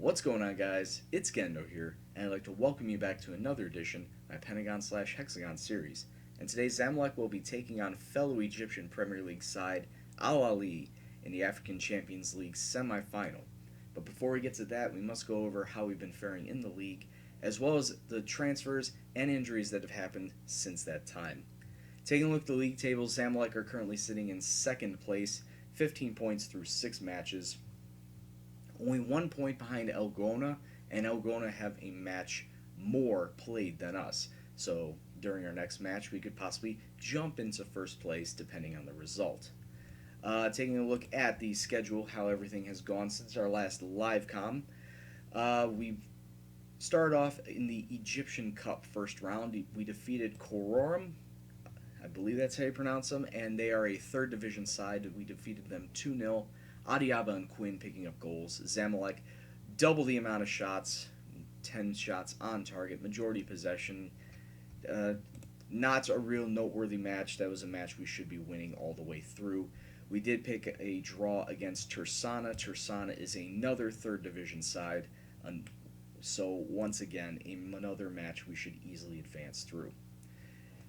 What's going on, guys? It's Gendo here, and I'd like to welcome you back to another edition of my Pentagon/Hexagon series. And today, Zamalek will be taking on fellow Egyptian Premier League side Al Ali in the African Champions League semi-final. But before we get to that, we must go over how we've been faring in the league, as well as the transfers and injuries that have happened since that time. Taking a look at the league table, Zamalek are currently sitting in second place, 15 points through 6 matches, only 1 point behind El Gona, and El Gona have a match more played than us. So during our next match, we could possibly jump into first place depending on the result. Taking a look at the schedule, how everything has gone since our last live com. We started off in the Egyptian Cup first round. We defeated Kororum, I believe that's how you pronounce them, and they are a third division side. We defeated them 2-0. Adiaba and Quinn picking up goals. Zamalek double the amount of shots, 10 shots on target, majority possession. Not a real noteworthy match. That was a match we should be winning all the way through. We did pick a draw against Tersana. Tersana is another third division side, so once again, another match we should easily advance through.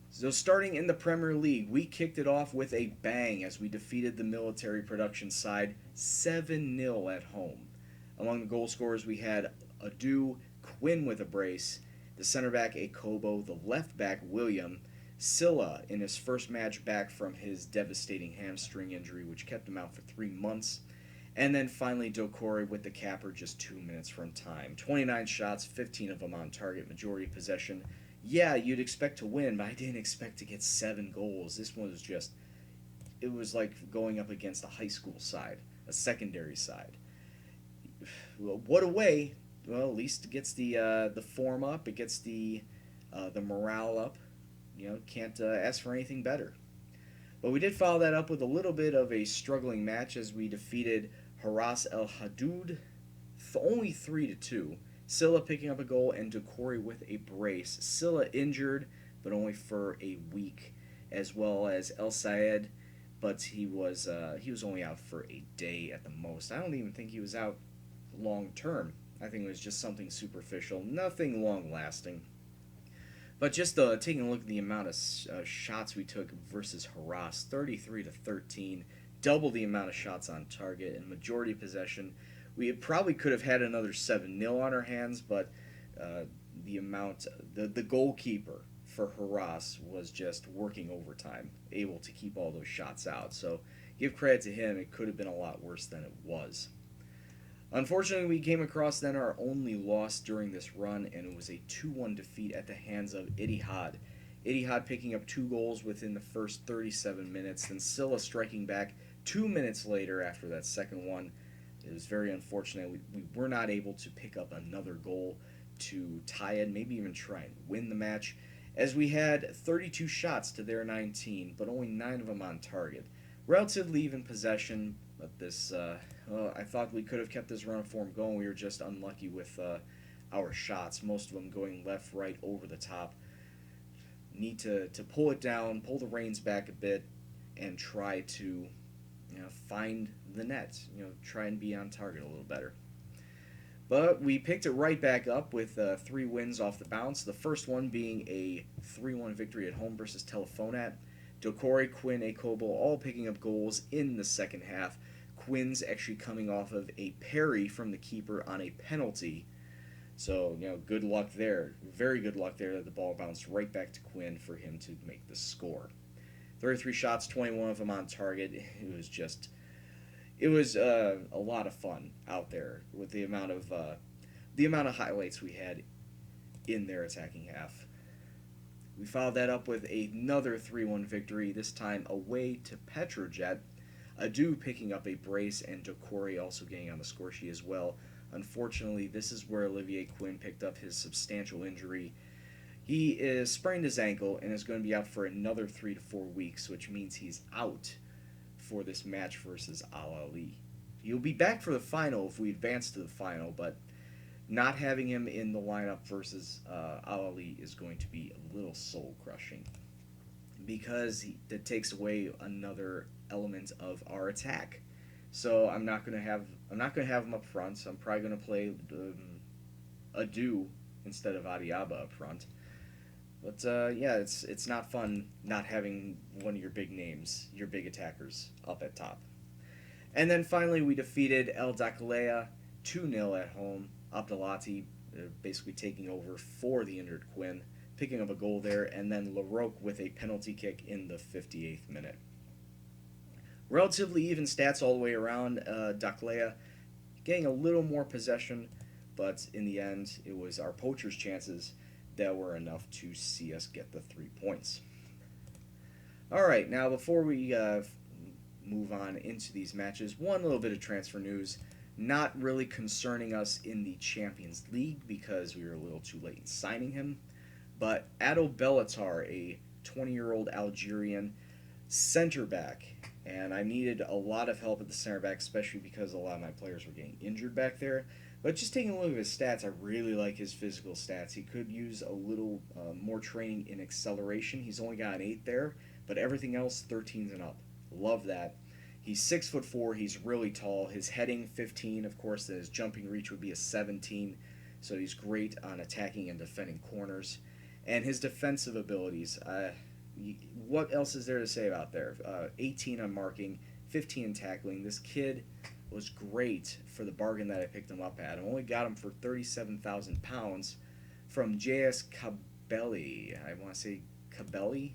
So starting in the Premier League, we kicked it off with a bang as we defeated the military production side 7-0 at home. Among the goal scorers, we had Adu, Quinn with a brace, the center back Akobo, the left back William, Silla in his first match back from his devastating hamstring injury, which kept him out for 3 months, and then finally Dokore with the capper just 2 minutes from time. 29 shots, 15 of them on target, majority possession. Yeah, you'd expect to win, but I didn't expect to get 7 goals. This one was just, it was like going up against a high school side, a secondary side. Well, what a way! Well, at least it gets the form up, it gets the morale up. You know, can't ask for anything better. But we did follow that up with a little bit of a struggling match as we defeated Haras El Hadoud, only 3-2. Silla picking up a goal and Dokore with a brace. Silla injured, but only for a week, as well as El Sayed, but he was only out for a day at the most. I don't even think he was out long term. I think it was just something superficial, nothing long lasting. But just taking a look at the amount of shots we took versus Haras, 33-13, double the amount of shots on target and majority possession. We probably could have had another 7-0 on our hands, but the goalkeeper for Haras was just working overtime, able to keep all those shots out. So give credit to him. It could have been a lot worse than it was. Unfortunately, we came across then our only loss during this run, and it was a 2-1 defeat at the hands of Ittihad. Ittihad picking up 2 goals within the first 37 minutes, then Silla striking back 2 minutes later after that second one. It was very unfortunate. We were not able to pick up another goal to tie it, maybe even try and win the match, as we had 32 shots to their 19, but only 9 of them on target. Relatively even possession, but this, I thought we could have kept this run of form going. We were just unlucky with our shots, most of them going left, right, over the top. Need to pull it down, pull the reins back a bit, and try to find the net, try and be on target a little better. But we picked it right back up with 3 wins off the bounce. The first one being a 3-1 victory at home versus Telefonat. Dokore, Quinn, Akobo all picking up goals in the second half. Quinn's actually coming off of a parry from the keeper on a penalty. So, good luck there. Very good luck there that the ball bounced right back to Quinn for him to make the score. 33 shots, 21 of them on target. It was a lot of fun out there with the amount of highlights we had in their attacking half. We followed that up with another 3-1 victory, this time away to Petrojet. Adu picking up a brace and Dokore also getting on the score sheet as well. Unfortunately, this is where Olivier Quinn picked up his substantial injury. He is sprained his ankle and is going to be out for another 3 to 4 weeks, which means he's out for this match versus Al Ali. He'll be back for the final if we advance to the final, but not having him in the lineup versus Al Ali is going to be a little soul-crushing because that takes away another element of our attack. So I'm not going to have I'm not going to have him up front, so I'm probably going to play Adu instead of Adiaba up front. But yeah, it's not fun not having one of your big names, your big attackers, up at top. And then finally, we defeated El Dakhleya 2-0 at home. Abdelati basically taking over for the injured Quinn, picking up a goal there, and then Larocque with a penalty kick in the 58th minute. Relatively even stats all the way around. Dakhleya getting a little more possession, but in the end, it was our poachers' chances that were enough to see us get the 3 points. All right, now before we move on into these matches, one little bit of transfer news. Not really concerning us in the Champions League because we were a little too late in signing him. But Ado Bellatar, a 20-year-old Algerian center back, and I needed a lot of help at the center back, especially because a lot of my players were getting injured back there. But just taking a look at his stats, I really like his physical stats. He could use a little more training in acceleration. He's only got an 8 there, but everything else 13s and up. Love that. He's 6'4". He's really tall. His heading 15, of course. His jumping reach would be a 17. So he's great on attacking and defending corners. And his defensive abilities. What else is there to say about there? 18 on marking, 15 in tackling. This kid was great for the bargain that I picked him up at. I only got him for £37,000 from JS Cabelli. I want to say Cabelli.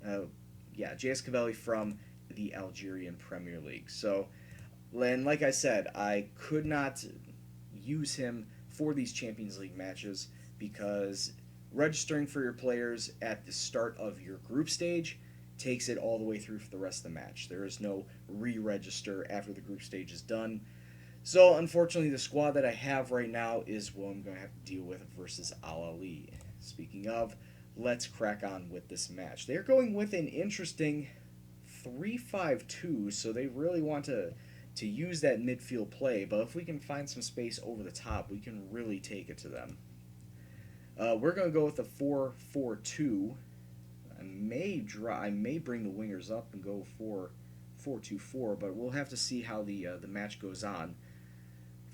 JS Cabelli from the Algerian Premier League. So, and like I said, I could not use him for these Champions League matches because registering for your players at the start of your group stage takes it all the way through for the rest of the match. There is no re-register after the group stage is done. So, unfortunately, the squad that I have right now is what I'm going to have to deal with versus Al Ali. Speaking of, let's crack on with this match. They're going with an interesting 3-5-2, so they really want to use that midfield play, but if we can find some space over the top, we can really take it to them. We're going to go with a 4-4-2. I may bring the wingers up and go 4-4-2-4, but we'll have to see how the match goes on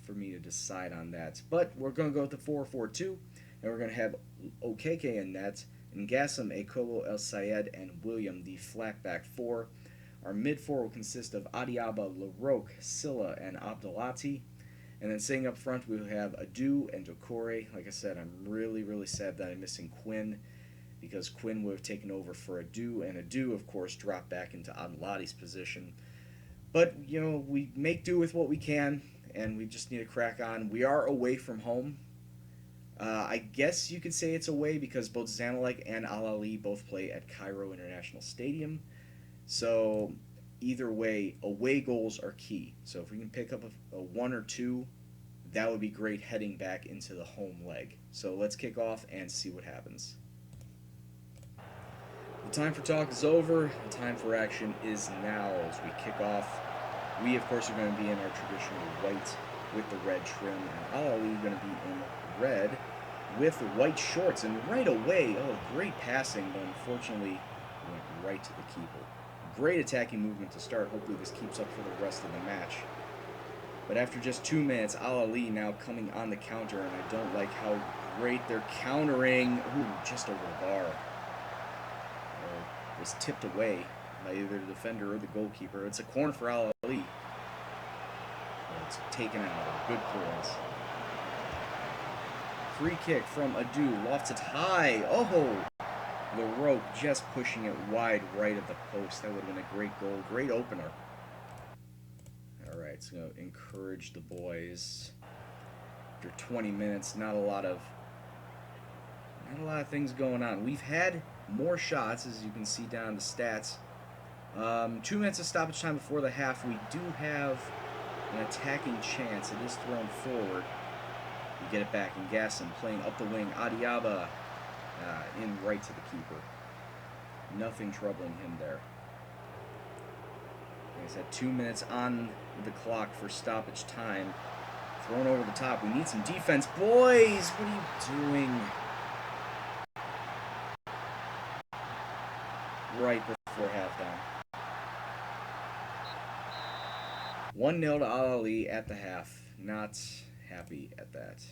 for me to decide on that. But we're going to go with the 4-4-2, and we're going to have Okeke in net, and Gassim, Ekolo, El Sayed, and William, the flat back four. Our mid four will consist of Adiaba, Larocque, Silla, and Abdelati. And then sitting up front, we'll have Adu and Dokore. Like I said, I'm really, really sad that I'm missing Quinn because Quinn would have taken over for Adu, and Adu, of course, dropped back into Abdelati's position. But, we make do with what we can, and we just need to crack on. We are away from home. I guess you could say it's away because both Zamalek and Al Ahly both play at Cairo International Stadium. So either way, away goals are key. So if we can pick up a 1 or 2, that would be great heading back into the home leg. So let's kick off and see what happens. The time for talk is over. The time for action is now as we kick off. We, of course, are going to be in our traditional white with the red trim, and Al Ahly are going to be in red with white shorts. And right away, great passing, but unfortunately went right to the keeper. Great attacking movement to start. Hopefully this keeps up for the rest of the match. But after just 2 minutes, Al Ahly now coming on the counter, and I don't like how great they're countering. Ooh, just over the bar. Was tipped away by either the defender or the goalkeeper. It's a corner for Al Ahly. It's taken out. Good clearance. Free kick from Adu. Lofts it high. Oh! Larocque just pushing it wide right of the post. That would have been a great goal. Great opener. Alright, so going to encourage the boys. After 20 minutes, not a lot of things going on. We've had more shots, as you can see down the stats. 2 minutes of stoppage time before the half. We do have an attacking chance. It is thrown forward. We get it back, and Gassim playing up the wing. Adiaba in right to the keeper. Nothing troubling him there. Like I said, 2 minutes on the clock for stoppage time. Thrown over the top. We need some defense. Boys, what are you doing? Right before halftime. 1-0 to Al Ali at the half. Not happy at that.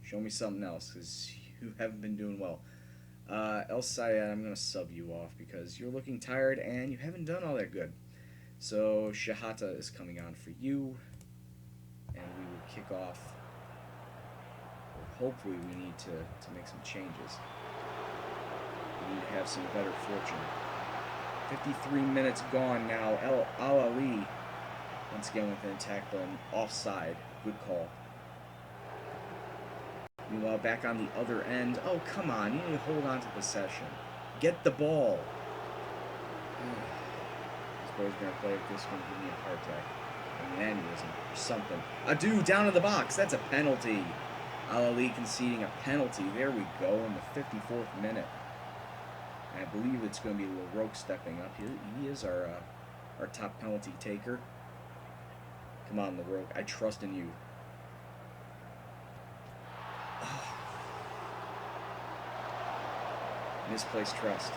Show me something else, because you haven't been doing well. El Sayed, I'm going to sub you off because you're looking tired and you haven't done all that good. So Shahata is coming on for you, and we will kick off. Or hopefully we need to make some changes. We need to have some better fortune. 53 minutes gone now. Al Ali, once again with an attack button, offside. Good call. Meanwhile, back on the other end. Oh, come on. You need to hold on to possession. Get the ball. This boy's going to play with this one. Give me a heart attack. An aneurysm or something. Adu, down in the box. That's a penalty. Al Ali conceding a penalty. There we go in the 54th minute. And I believe it's going to be LaRoque stepping up. He is our top penalty taker. Come on, LaRoque. I trust in you. Misplaced trust.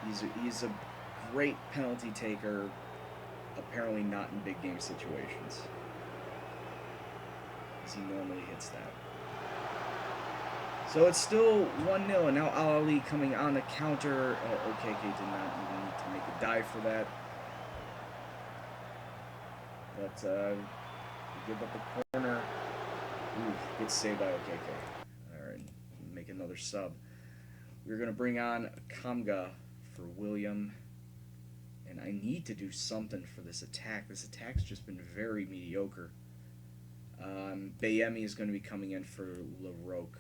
He's a great penalty taker, apparently not in big game situations, as he normally hits that. So it's still 1-0, and now Al Ali coming on the counter. OKK did not even need to make a dive for that. But we give up a corner. Ooh, good save by OKK. Alright, make another sub. We're going to bring on Kamga for William. And I need to do something for this attack. This attack's just been very mediocre. Bayemi is going to be coming in for LaRoque.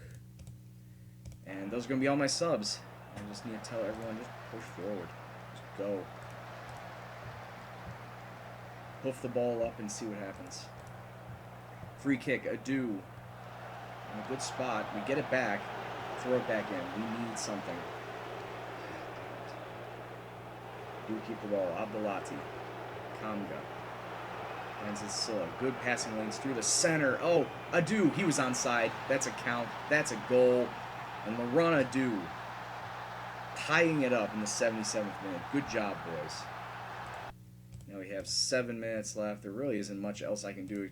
And those are going to be all my subs. I just need to tell everyone, just push forward. Just go. Hoof the ball up and see what happens. Free kick, Adu. In a good spot. We get it back. Throw it back in. We need something. Do keep the ball. Abdelati. Kamga. Finds Silla. Good passing lanes through the center. Oh, Adu. He was onside. That's a count. That's a goal. And Laurent Adu tying it up in the 77th minute. Good job, boys. Now we have 7 minutes left. There really isn't much else I can do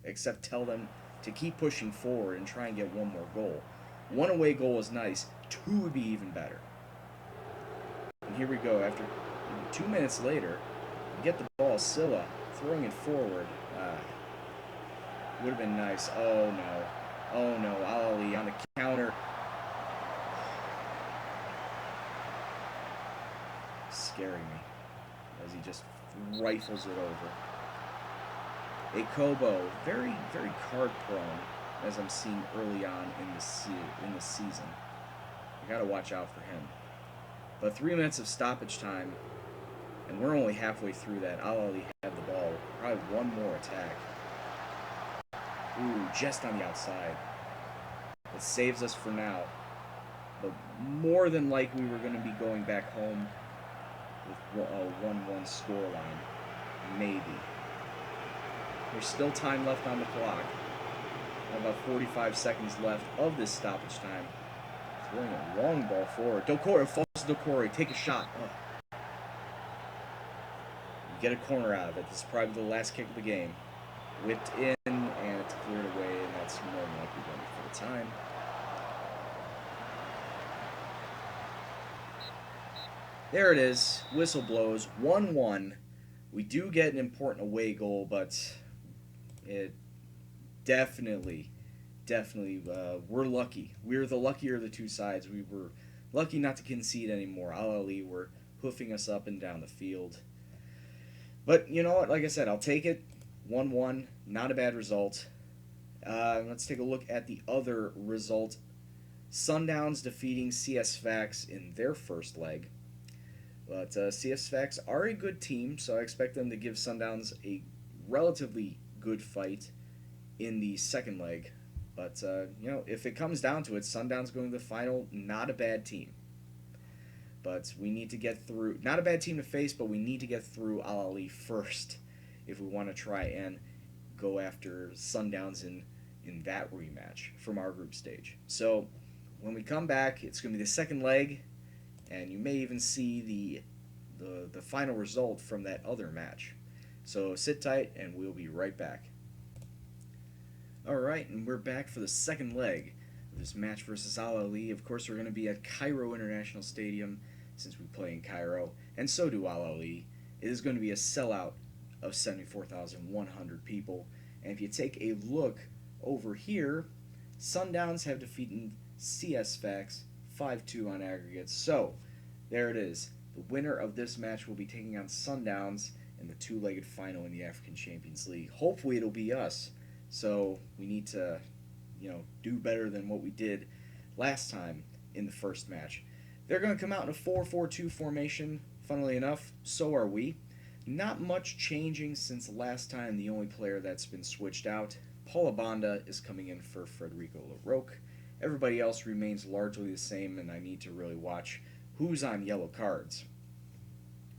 except tell them to keep pushing forward and try and get one more goal. One away goal is nice. 2 would be even better. And here we go. After 2 minutes later, we get the ball. Silla throwing it forward. Would have been nice. Oh, no. Oh, no. Al Ali on the counter. Scaring me as he just rifles it over. A Kobo, very, very card prone, as I'm seeing early on in the season. You got to watch out for him. But 3 minutes of stoppage time, and we're only halfway through that. Al Ali had the ball. Probably one more attack. Ooh, just on the outside. It saves us for now. But more than likely, we're going to be going back home with a 1-1 scoreline. Maybe. There's still time left on the clock. About 45 seconds left of this stoppage time. Throwing a long ball forward. Dokore, falls to Dokore. Take a shot. Oh. You get a corner out of it. This is probably the last kick of the game. Whipped in, and it's cleared away, and that's more than likely going for the time. There it is. Whistle blows. 1-1. We do get an important away goal, but it definitely, we're lucky. We're the luckier of the two sides. We were lucky not to concede anymore. Al Ali were hoofing us up and down the field. But you know what? Like I said, I'll take it. 1-1. Not a bad result. Let's take a look at the other result. Sundowns defeating CS Fax in their first leg. But CS Fax are a good team, so I expect them to give Sundowns a relatively good fight in the second leg. But, if it comes down to it, Sundowns going to the final, not a bad team. But we need to get through, not a bad team to face, but we need to get through Al Ali first if we want to try and go after Sundowns in that rematch from our group stage. So when we come back, it's going to be the second leg. and you may even see the final result from that other match. So sit tight, and we'll be right back. Alright, and we're back for the second leg of this match versus Al Ali. Of course, we're going to be at Cairo International Stadium, since we play in Cairo, and so do Al Ali. It is going to be a sellout of 74,100 people. And if you take a look over here, Sundowns have defeated CS Fax 5-2 on aggregate. So, there it is. The winner of this match will be taking on Sundowns in the two-legged final in the African Champions League. Hopefully it'll be us. So, we need to, do better than what we did last time in the first match. They're going to come out in a 4-4-2 formation. Funnily enough, so are we. Not much changing since last time. The only player that's been switched out, Paula Banda, is coming in for Federico LaRocque. Everybody else remains largely the same, and I need to really watch who's on yellow cards,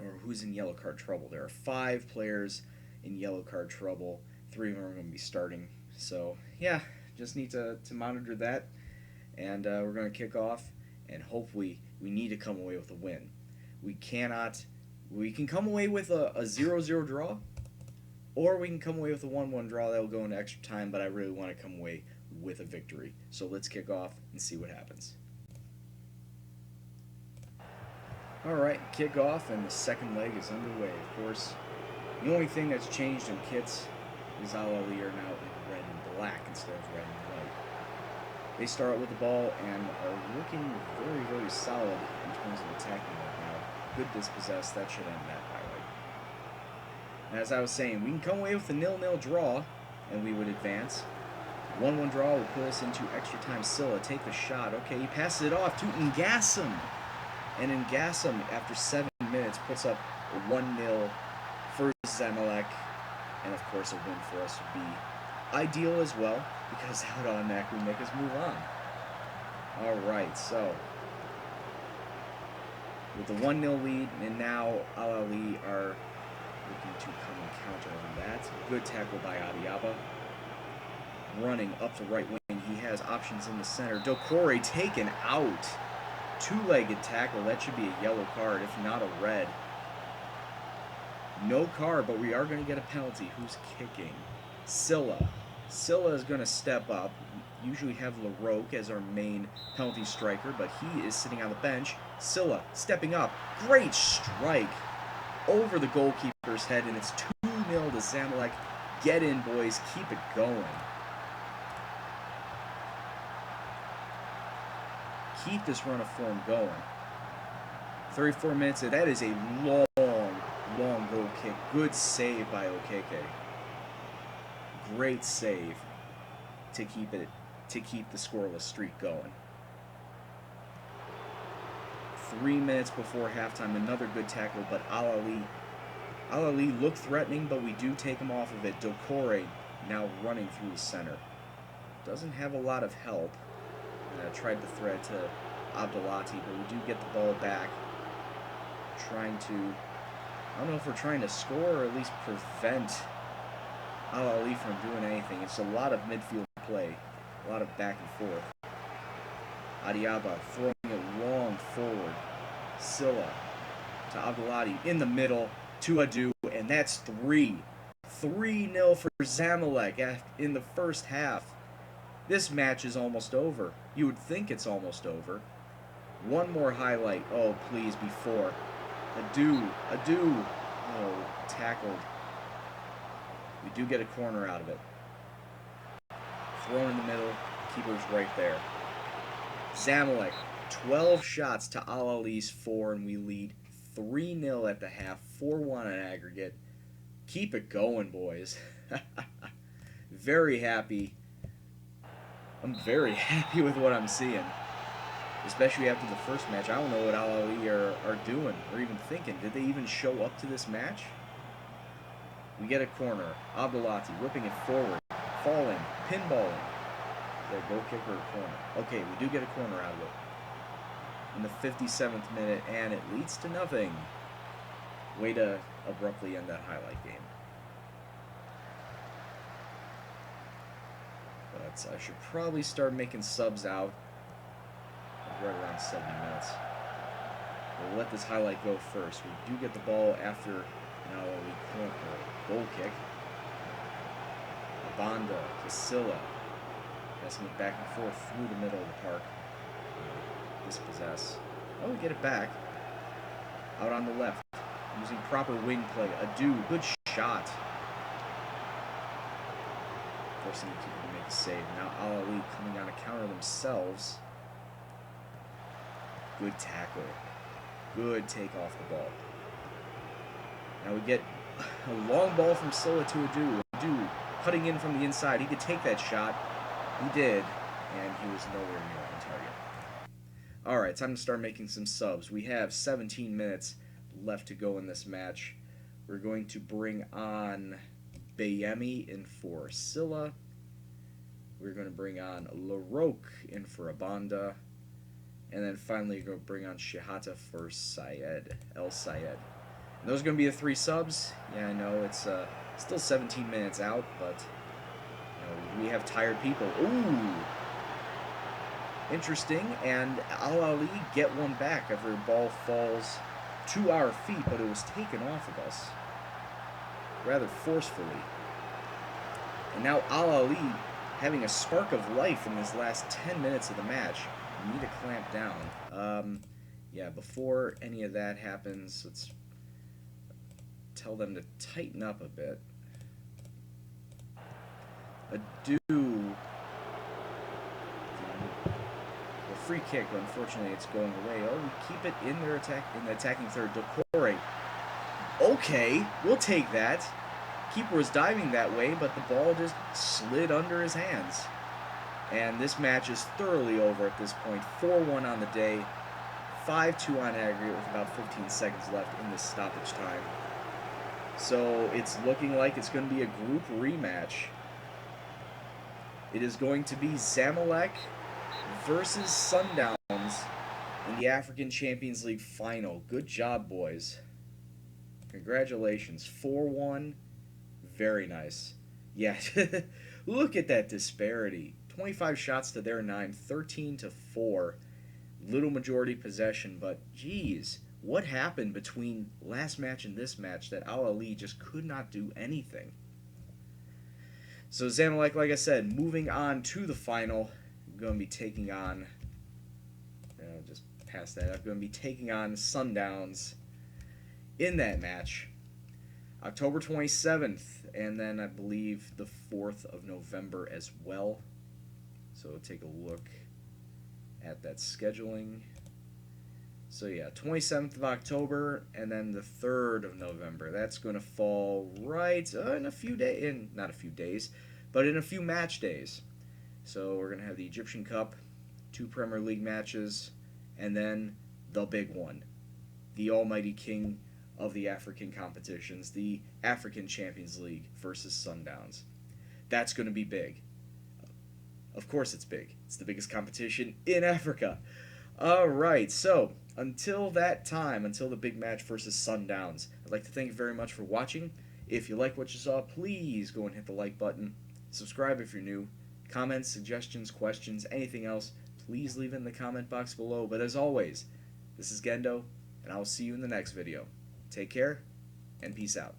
or who's in yellow card trouble. There are 5 players in yellow card trouble. 3 of them are going to be starting. So, yeah, just need to monitor that, and we're going to kick off, and hopefully we need to come away with a win. We can come away with a 0-0 draw, or we can come away with a 1-1 draw that will go into extra time, but I really want to come away with a victory. So let's kick off and see what happens. Alright, kick off, and the second leg is underway. Of course, the only thing that's changed in kits is Al Ali are now in red and black instead of red and white. They start with the ball and are looking very, very solid in terms of attacking right now. Good dispossessed, that should end that highlight. And as I was saying, we can come away with a 0-0 draw, and we would advance. 1-1 draw would put us into extra time. Silla, take the shot. Okay, he passes it off to Ngassam. And Ngassam, after 7 minutes, puts up a 1-0 for Zamalek. And of course, a win for us would be ideal as well, because that would automatically make us move on. Alright, so with the 1-0 lead, and now Al Ali are looking to come and counter on that. Good tackle by Adiaba. Running up the right wing, he has options in the center. Dokore taken out. 2-legged tackle, that should be a yellow card, if not a red. No card, but we are going to get a penalty. Who's kicking? Silla. Silla is going to step up. Usually have LaRocque as our main penalty striker, but he is sitting on the bench. Silla stepping up. Great strike over the goalkeeper's head, and it's 2-0 to Zamalek. Get in, boys. Keep it going. Keep this run of form going. 34 minutes. That is a long goal kick. Good save by Okeke. Great save to keep the scoreless streak going. 3 minutes before halftime, another good tackle, but Al Ali looked threatening, but we do take him off of it. Dokore now running through the center. Doesn't have a lot of help. Tried the thread to Abdelati, but we do get the ball back. I don't know if we're trying to score or at least prevent Al Ali from doing anything. It's a lot of midfield play, a lot of back and forth. Adiaba throwing it long forward. Silla to Abdelati in the middle to Adu, and that's 3-0 for Zamalek in the first half. This match is almost over. You would think it's almost over. One more highlight. Oh, please, before. Adu. Oh, tackled. We do get a corner out of it. Thrown in the middle. Keeper's right there. Zamalek, 12 shots to Al Ali's 4, and we lead 3-0 at the half. 4-1 on aggregate. Keep it going, boys. Very happy. I'm very happy with what I'm seeing, especially after the first match. I don't know what Al Ali are doing or even thinking. Did they even show up to this match? We get a corner. Abdelati whipping it forward, falling, pinballing. Their goal kicker or corner. Okay, we do get a corner out of it in the 57th minute, and it leads to nothing. Way to abruptly end that highlight game. But I should probably start making subs out right around 70 minutes. We'll let this highlight go first. We do get the ball after an Al-Ali goal kick. Banda, Casilla, passing it back and forth through the middle of the park. Dispossess. Oh, we get it back. Out on the left, using proper wing play. Adu, good shot. Forcing the keeper to make a save. Now Al-Ali coming on a counter themselves. Good tackle. Good take off the ball. Now we get a long ball from Silla to Adu. Adu cutting in from the inside. He could take that shot. He did, and he was nowhere near on target. Alright, time to start making some subs. We have 17 minutes left to go in this match. We're going to bring on Bayemi in for Silla. We're going to bring on LaRoque in for Abanda. And then finally, we're going to bring on Shihata for Syed, El Syed. And those are going to be the 3 subs. Yeah, I know it's still 17 minutes out, but you know, we have tired people. Ooh! Interesting, and Al-Ali get one back after the ball falls to our feet, but it was taken off of us rather forcefully. And now Al-Ali having a spark of life in this last 10 minutes of the match. We need to clamp down. Yeah, before any of that happens, let's tell them to tighten up a bit. Adu. The free kick, but unfortunately it's going away. Oh, we keep it in their the attacking third. Decore. Okay, we'll take that. Keeper was diving that way, but the ball just slid under his hands. And this match is thoroughly over at this point. 4-1 on the day. 5-2 on aggregate with about 15 seconds left in this stoppage time. So it's looking like it's going to be a group rematch. It is going to be Zamalek versus Sundowns in the African Champions League final. Good job, boys. Congratulations. 4-1. Very nice. Yeah, look at that disparity. 25 shots to their 9, 13-4. Little majority possession, but geez, what happened between last match and this match that Al-Ali just could not do anything? So Zamalek, like I said, moving on to the final. I'm going to be taking on, just past that, I'm going to be taking on Sundowns in that match. October 27th, and then I believe the 4th of November as well. So we'll take a look at that scheduling. So yeah, 27th of October, and then the 3rd of November. That's going to fall right in a few days, not a few days, but in a few match days. So we're going to have the Egyptian Cup, 2 Premier League matches, and then the big one, the almighty king of the African competitions, the African Champions League versus Sundowns. That's going to be big. Of course it's big. It's the biggest competition in Africa. Alright, so until that time, until the big match versus Sundowns, I'd like to thank you very much for watching. If you like what you saw, please go and hit the like button. Subscribe if you're new. Comments, suggestions, questions, anything else, please leave it in the comment box below. But as always, this is Gendo, and I will see you in the next video. Take care, and peace out.